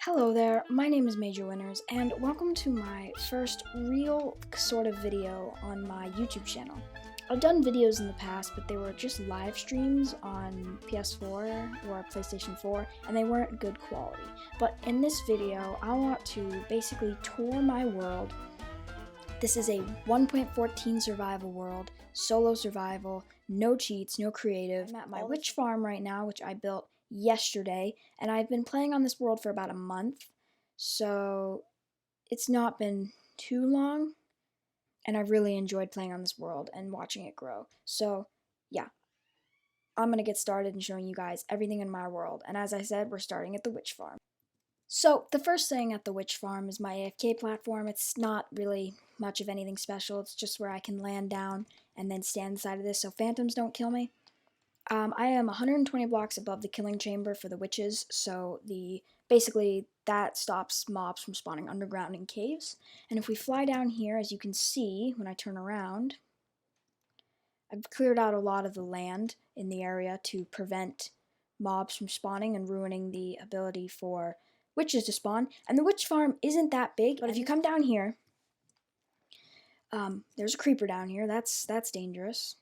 Hello there, my name is Major Winners, and welcome to my first real sort of video on my YouTube channel. I've done videos in the past, but they were just live streams on PS4 or PlayStation 4, and they weren't good quality. But in this video, I want to basically tour my world. This is a 1.14 survival world, solo survival, no cheats, no creative. I'm at my witch farm right now, which I built yesterday, and I've been playing on this world for about a month, so it's not been too long, and I've really enjoyed playing on this world and watching it grow. So yeah, I'm gonna get started and showing you guys everything in my world, and as I said, we're starting at the witch farm. So the first thing at the witch farm is my AFK platform. It's not really much of anything special, it's just where I can land down and then stand inside of this so phantoms don't kill me. I am 120 blocks above the killing chamber for the witches, so basically that stops mobs from spawning underground in caves. And if we fly down here, as you can see when I turn around, I've cleared out a lot of the land in the area to prevent mobs from spawning and ruining the ability for witches to spawn. And the witch farm isn't that big, but if you come down here, there's a creeper down here. That's dangerous.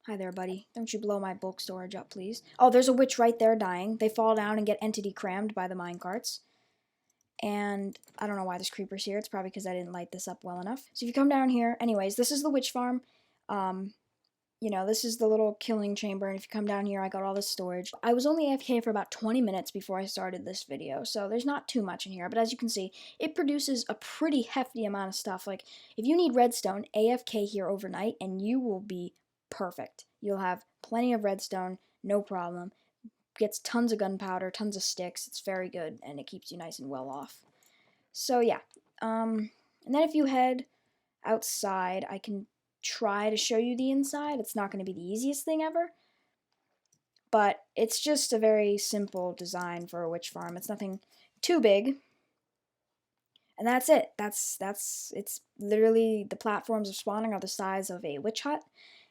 Hi there, buddy. Don't you blow my bulk storage up, please. Oh, there's a witch right there dying. They fall down and get entity crammed by the minecarts. And I don't know why this creeper's here. It's probably because I didn't light this up well enough. So if you come down here, anyways, this is the witch farm. This is the little killing chamber, and if you come down here, I got all this storage. I was only AFK for about 20 minutes before I started this video, so there's not too much in here, but as you can see, it produces a pretty hefty amount of stuff. Like, if you need redstone, AFK here overnight, and you will be perfect. You'll have plenty of redstone, no problem. Gets tons of gunpowder, tons of sticks, it's very good, and it keeps you nice and well off. So yeah, and then if you head outside, I can try to show you the inside. It's not going to be the easiest thing ever, but it's just a very simple design for a witch farm. It's nothing too big, and that's it. It's literally the platforms of spawning are the size of a witch hut,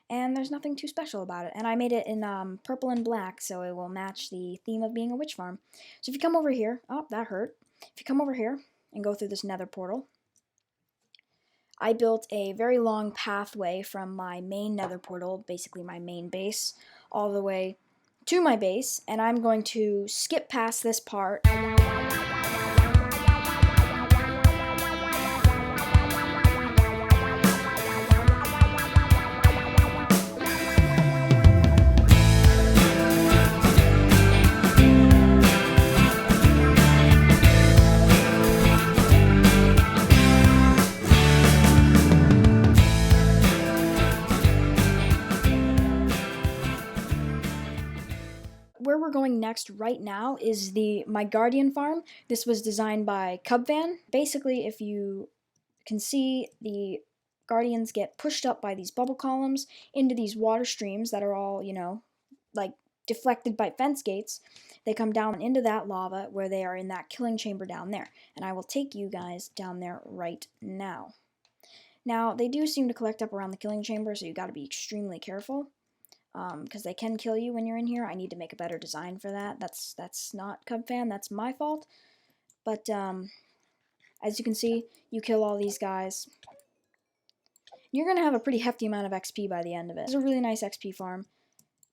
and there's nothing too special about it. And I made it in purple and black, so it will match the theme of being a witch farm. So if you come over here, oh, that hurt. If you come over here and go through this nether portal, I built a very long pathway from my main nether portal, basically my main base, all the way to my base, and I'm going to skip past this part. Where we're going next right now is my Guardian farm. This was designed by Cubfan. Basically, if you can see, the Guardians get pushed up by these bubble columns into these water streams that are all, like deflected by fence gates. They come down into that lava where they are in that killing chamber down there. And I will take you guys down there right now. Now, they do seem to collect up around the killing chamber, so you got to be extremely careful. Because they can kill you when you're in here. I need to make a better design for that. That's not Cubfan, that's my fault. But, as you can see, you kill all these guys. You're going to have a pretty hefty amount of XP by the end of it. It's a really nice XP farm,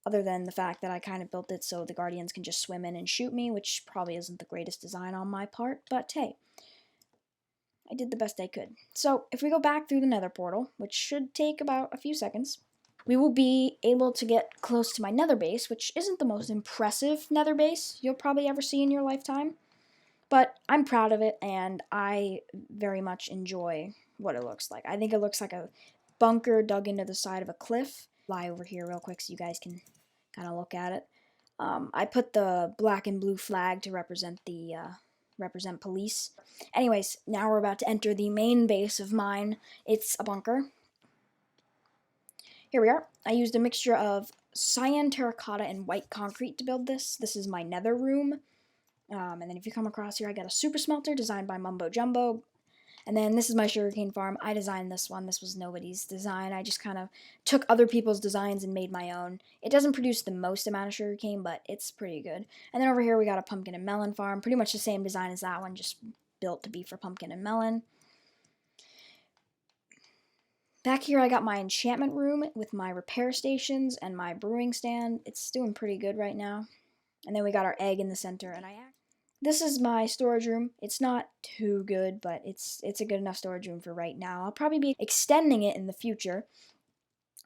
other than the fact that I kind of built it so the Guardians can just swim in and shoot me, which probably isn't the greatest design on my part, but hey, I did the best I could. So, if we go back through the nether portal, which should take about a few seconds, we will be able to get close to my nether base, which isn't the most impressive nether base you'll probably ever see in your lifetime. But I'm proud of it, and I very much enjoy what it looks like. I think it looks like a bunker dug into the side of a cliff. Fly over here real quick so you guys can kind of look at it. I put the black and blue flag to represent police. Anyways, now we're about to enter the main base of mine. It's a bunker. Here we are. I used a mixture of cyan terracotta and white concrete to build this. This is my nether room. And then if you come across here, I got a super smelter designed by Mumbo Jumbo. And then this is my sugarcane farm. I designed this one. This was nobody's design. I just kind of took other people's designs and made my own. It doesn't produce the most amount of sugarcane, but it's pretty good. And then over here we got a pumpkin and melon farm. Pretty much the same design as that one, just built to be for pumpkin and melon. Back here I got my enchantment room with my repair stations and my brewing stand. It's doing pretty good right now. And then we got our egg in the center, and this is my storage room. It's not too good, but it's a good enough storage room for right now. I'll probably be extending it in the future.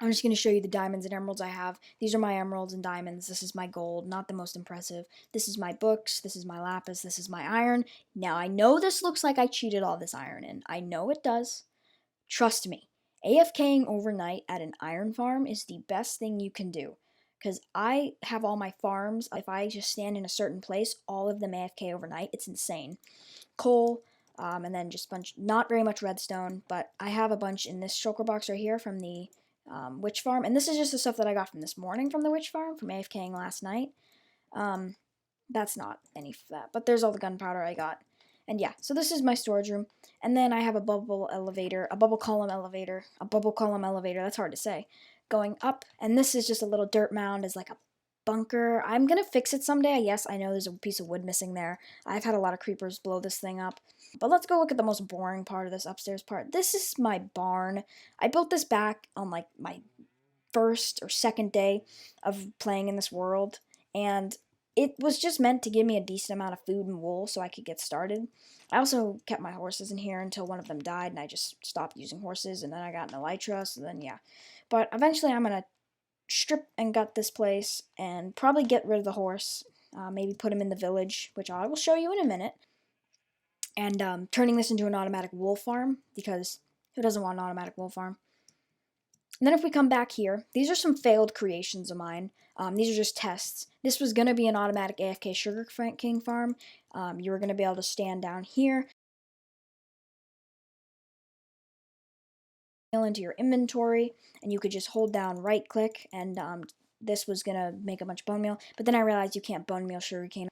I'm just going to show you the diamonds and emeralds I have. These are my emeralds and diamonds. This is my gold, not the most impressive. This is my books. This is my lapis. This is my iron. Now, I know this looks like I cheated all this iron in. I know it does. Trust me. AFKing overnight at an iron farm is the best thing you can do. Because I have all my farms, if I just stand in a certain place, all of them AFK overnight. It's insane. Coal, and then just not very much redstone, but I have a bunch in this shulker box right here from the witch farm. And this is just the stuff that I got from this morning from the witch farm, from AFKing last night. That's not any of that, but there's all the gunpowder I got. And yeah, so this is my storage room. And then I have a bubble elevator, a bubble column elevator, that's hard to say, going up. And this is just a little dirt mound as like a bunker. I'm going to fix it someday. Yes, I know there's a piece of wood missing there. I've had a lot of creepers blow this thing up. But let's go look at the most boring part of this upstairs part. This is my barn. I built this back on like my first or second day of playing in this world. And it was just meant to give me a decent amount of food and wool so I could get started. I also kept my horses in here until one of them died, and I just stopped using horses, and then I got an elytra, so then yeah. But eventually I'm going to strip and gut this place and probably get rid of the horse, maybe put him in the village, which I will show you in a minute, and turning this into an automatic wool farm, because who doesn't want an automatic wool farm? And then if we come back here, these are some failed creations of mine. These are just tests. This was going to be an automatic AFK sugar cane farm. You were going to be able to stand down here, into your inventory, and you could just hold down right click, and this was going to make a bunch of bone meal. But then I realized you can't bone meal sugar cane.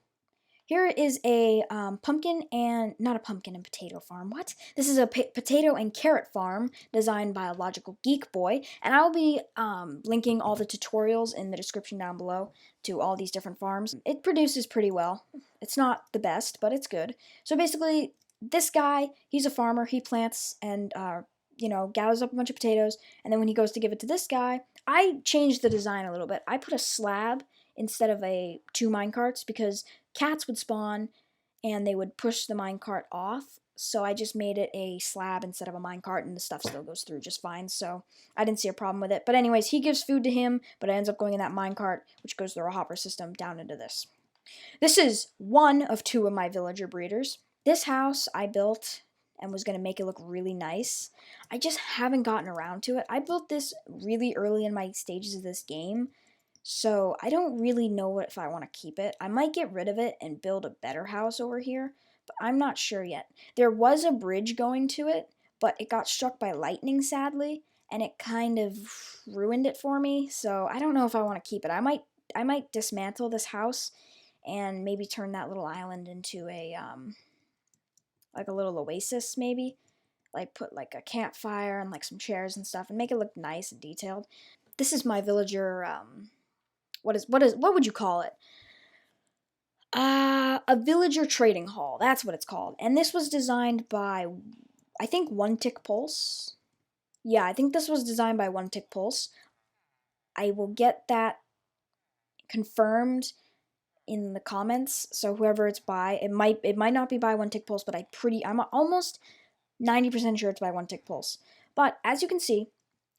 Here is a pumpkin and, not a pumpkin and potato farm, what? This is a potato and carrot farm designed by a Logical Geek Boy, and I will be linking all the tutorials in the description down below to all these different farms. It produces pretty well. It's not the best, but it's good. So basically, this guy, he's a farmer, he plants and, gathers up a bunch of potatoes, and then when he goes to give it to this guy, I changed the design a little bit. I put a slab instead of two minecarts because cats would spawn and they would push the minecart off, so I just made it a slab instead of a minecart, and the stuff still goes through just fine, so I didn't see a problem with it. But anyways, he gives food to him, but it ends up going in that minecart, which goes through a hopper system down into this. This is one of two of my villager breeders. This house I built and was going to make it look really nice. I just haven't gotten around to it. I built this really early in my stages of this game, so I don't really know if I want to keep it. I might get rid of it and build a better house over here, but I'm not sure yet. There was a bridge going to it, but it got struck by lightning, sadly, and it kind of ruined it for me, so I don't know if I want to keep it. I might dismantle this house and maybe turn that little island into a, like a little oasis, maybe. Like put like a campfire and like some chairs and stuff and make it look nice and detailed. This is my villager, what would you call it? A villager trading hall. That's what it's called. And this was designed by, I think, One Tick Pulse. Yeah, I think this was designed by One Tick Pulse. I will get that confirmed in the comments. So whoever it's by, it might not be by One Tick Pulse, but I'm almost 90% sure it's by One Tick Pulse. But as you can see,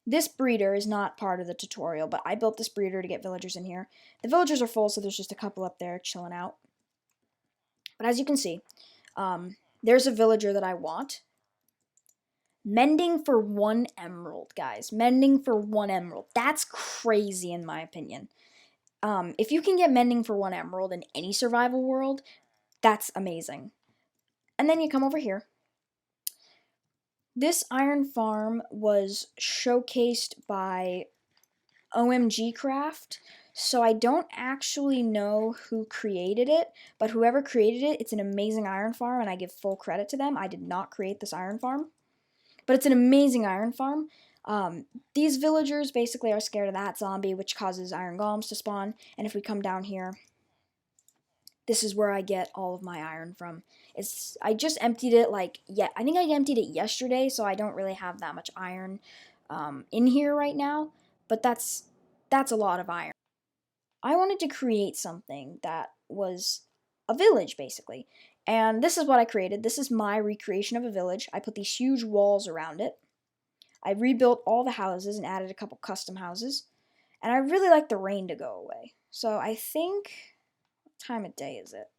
this breeder is not part of the tutorial, but I built this breeder to get villagers in here. The villagers are full, so there's just a couple up there chilling out. But as you can see, there's a villager that I want. Mending for 1 emerald, guys. Mending for 1 emerald. That's crazy in my opinion. If you can get mending for 1 emerald in any survival world, that's amazing. And then you come over here. This iron farm was showcased by OMG Craft. So I don't actually know who created it, but whoever created it, it's an amazing iron farm, and I give full credit to them. I did not create this iron farm, but it's an amazing iron farm. These villagers basically are scared of that zombie, which causes iron golems to spawn, and if we come down here, this is where I get all of my iron from. I just emptied it I think I emptied it yesterday, so I don't really have that much iron in here right now, but that's a lot of iron. I wanted to create something that was a village, basically. And this is what I created. This is my recreation of a village. I put these huge walls around it. I rebuilt all the houses and added a couple custom houses. And I really like the rain to go away. So I think, what time of day is it?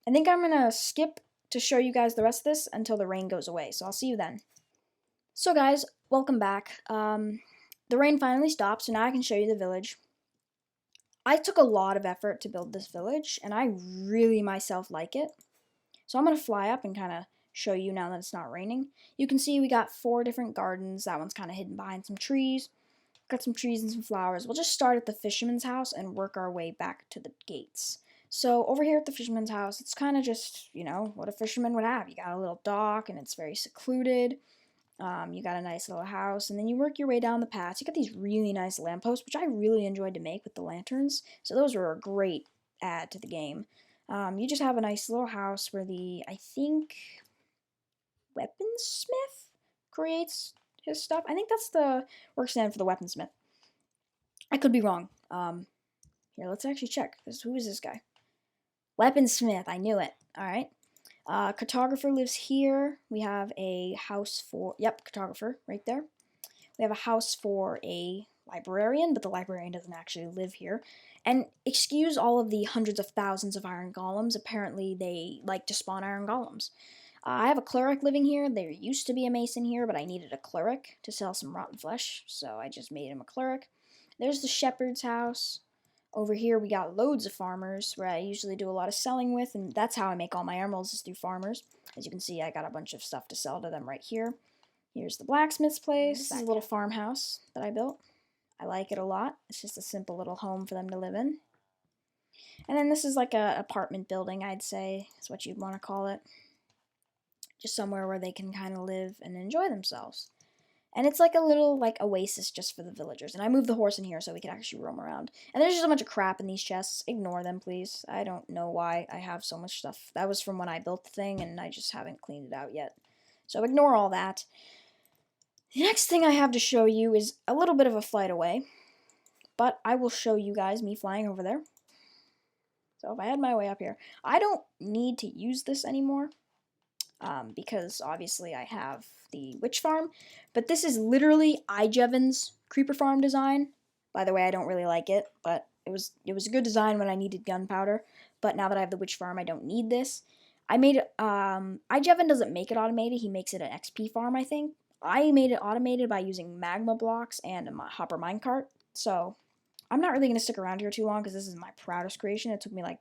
I think I'm going to skip to show you guys the rest of this until the rain goes away. So I'll see you then. So guys, welcome back. The rain finally stopped, so now I can show you the village. I took a lot of effort to build this village, and I really myself like it. So I'm going to fly up and kind of show you now that it's not raining. You can see we got 4 different gardens. That one's kind of hidden behind some trees. Got some trees and some flowers. We'll just start at the fisherman's house and work our way back to the gates. So over here at the fisherman's house, it's kind of just, what a fisherman would have. You got a little dock, and it's very secluded. You got a nice little house, and then you work your way down the path. You got these really nice lampposts, which I really enjoyed to make with the lanterns. So those were a great add to the game. You just have a nice little house where I think, weaponsmith creates his stuff. I think that's the work stand for the weaponsmith. I could be wrong. Here, let's actually check. Who is this guy? Weaponsmith. I knew it. All right. Cartographer lives here. We have a house for, cartographer right there. We have a house for a librarian, but the librarian doesn't actually live here. And excuse all of the hundreds of thousands of iron golems. Apparently they like to spawn iron golems. I have a cleric living here. There used to be a mason here, but I needed a cleric to sell some rotten flesh, so I just made him a cleric. There's the shepherd's house. Over here we got loads of farmers where I usually do a lot of selling with, and that's how I make all my emeralds is through farmers. As you can see, I got a bunch of stuff to sell to them right here. Here's the blacksmith's place. This is a little farmhouse that I built. I like it a lot. It's just a simple little home for them to live in. And then this is like a apartment building, I'd say, is what you'd want to call it. Just somewhere where they can kind of live and enjoy themselves. And it's like a little oasis just for the villagers. And I moved the horse in here so we could actually roam around. And there's just a bunch of crap in these chests. Ignore them, please. I don't know why I have so much stuff. That was from when I built the thing, and I just haven't cleaned it out yet. So ignore all that. The next thing I have to show you is a little bit of a flight away. But I will show you guys me flying over there. So if I had my way up here. I don't need to use this anymore. Because obviously I have the witch farm, but this is literally iJevan's creeper farm design. By the way, I don't really like it, but it was a good design when I needed gunpowder, but now that I have the witch farm, I don't need this. I made it, iJevan doesn't make it automated, he makes it an XP farm, I think. I made it automated by using magma blocks and a hopper minecart, so I'm not really going to stick around here too long because this is my proudest creation. It took me like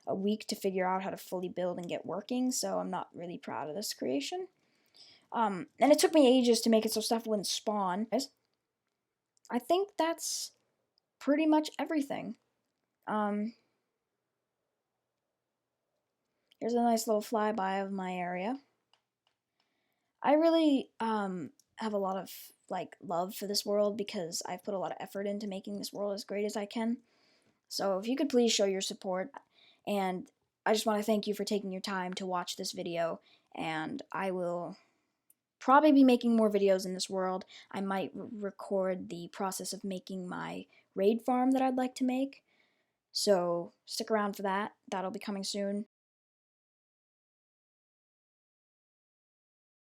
a week to figure out how to fully build and get working, so I'm not really proud of this creation. And it took me ages to make it so stuff wouldn't spawn. I think that's pretty much everything. Here's a nice little flyby of my area. I really have a lot of love for this world because I've put a lot of effort into making this world as great as I can. So if you could please show your support. And I just want to thank you for taking your time to watch this video, and I will probably be making more videos in this world. I might record the process of making my raid farm that I'd like to make, so stick around for that. That'll be coming soon.